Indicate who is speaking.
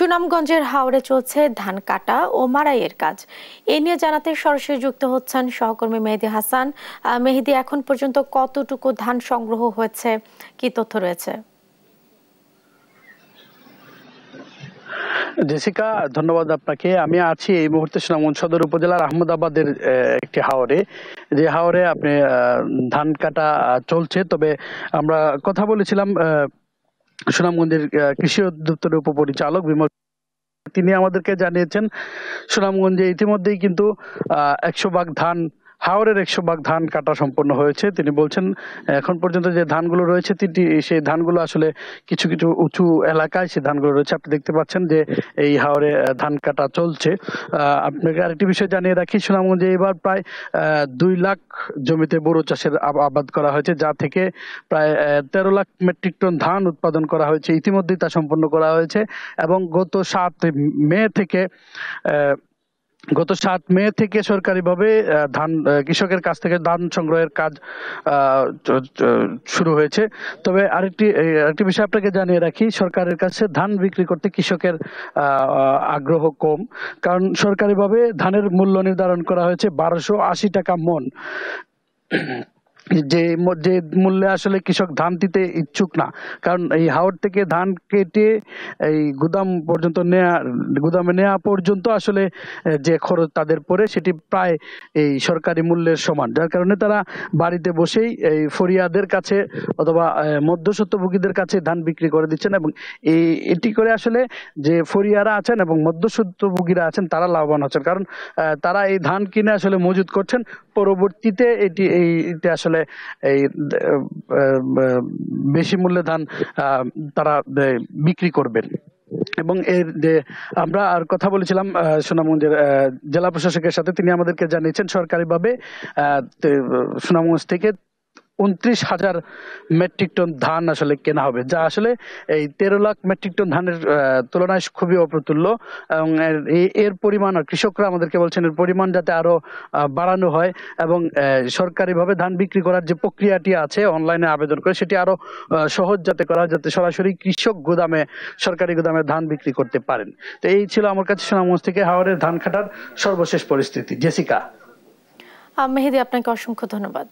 Speaker 1: সুনামগঞ্জের হাওরে চলছে ধান কাটা ও মাড়াইয়ের কাজ। এ নিয়ে জানাতে সরাসরি যুক্ত হচ্ছেন সহকর্মী মেহেদী হাসান। মেহেদী, এখন পর্যন্ত কতটুকু ধান সংগ্রহ হয়েছে, কি তথ্য রয়েছে?
Speaker 2: জেসিকা, ধন্যবাদ আপনাকে। আমি আছি এই মুহূর্তে সুনামগঞ্জ সদর উপজেলার আহমদাবাদের একটি হাওরে, যে হাওরে আপনি ধান কাটা চলছে। তবে আমরা কথা বলেছিলাম সুনামগঞ্জের কৃষি অধিদপ্তরের উপপরিচালক বিমল, তিনি আমাদেরকে জানিয়েছেন সুনামগঞ্জে ইতিমধ্যেই কিন্তু 100 ভাগ ধান, হাওরের 100 ভাগ ধান কাটা সম্পন্ন হয়েছে। তিনি বলছেন এখন পর্যন্ত যে ধানগুলো রয়েছে সেই ধানগুলো আসলে কিছু কিছু উঁচু এলাকায় সেই ধানগুলো রয়েছে। আপনি দেখতে পাচ্ছেন যে এই হাওরে ধান কাটা চলছে। আপনাকে আরেকটি বিষয় জানিয়ে রাখি, সুনামগঞ্জে এবার প্রায় 2 লাখ জমিতে বোরো চাষের আবাদ করা হয়েছে, যা থেকে প্রায় 13 লাখ মেট্রিক টন ধান উৎপাদন করা হয়েছে। ইতিমধ্যেই তা সম্পন্ন করা হয়েছে এবং গত 7 মে থেকে সরকারিভাবে ধান কৃষকের কাছ থেকে ধান সংগ্রহের কাজ শুরু হয়েছে। তবে আরেকটি বিষয় আপনাকে জানিয়ে রাখি, সরকারের কাছে ধান বিক্রি করতে কৃষকের আগ্রহ কম, কারণ সরকারিভাবে ধানের মূল্য নির্ধারণ করা হয়েছে 1280 টাকা মন। যে মূল্যে আসলে কৃষক ধান দিতে ইচ্ছুক না, কারণ এই হাওর থেকে ধান কেটে এই গুদামে নেওয়া পর্যন্ত আসলে যে খরচ তাদের পড়ে সেটি প্রায় এই সরকারি মূল্যের সমান, যার কারণে তারা বাড়িতে বসেই এই ফরিয়াদের কাছে অথবা মধ্যস্বত্বভোগীদের কাছে ধান বিক্রি করে দিচ্ছেন। এবং এটি করে আসলে যে ফরিয়ারা আছেন এবং মধ্যস্বত্বভোগীরা আছেন তারা লাভবান হচ্ছেন, কারণ তারা এই ধান কিনে আসলে মজুত করছেন, পরবর্তীতে এটি আসলে এই বেশি মূল্যে ধান তারা বিক্রি করবেন। এবং এর যে আমরা আর কথা বলেছিলাম সুনামগঞ্জের জেলা প্রশাসকের সাথে, তিনি আমাদেরকে জানিয়েছেন সরকারিভাবে সুনামগঞ্জ থেকে 29,000 মেট্রিক টন ধান আসলে কেনা হবে, যা আসলে এই 13 লাখ মেট্রিক টন ধানের তুলনায় খুবই অপ্রতুল্য। এবং এর পরিমাণ, কৃষকরা আমাদেরকে বলছেন এর পরিমাণ যাতে আরো বাড়ানো হয় এবং সরকারিভাবে ধান বিক্রি করার যে প্রক্রিয়াটি আছে অনলাইনে আবেদন করে সেটি আরো সহজ যাতে করা হয়, যাতে সরাসরি কৃষক সরকারি গুদামে ধান বিক্রি করতে পারেন। তো এই ছিল আমার কাছে সুনামগঞ্জ থেকে হাওরের ধান কাটার সর্বশেষ পরিস্থিতি। জেসিকা।
Speaker 1: মেহেদী, আপনাকে অসংখ্য ধন্যবাদ।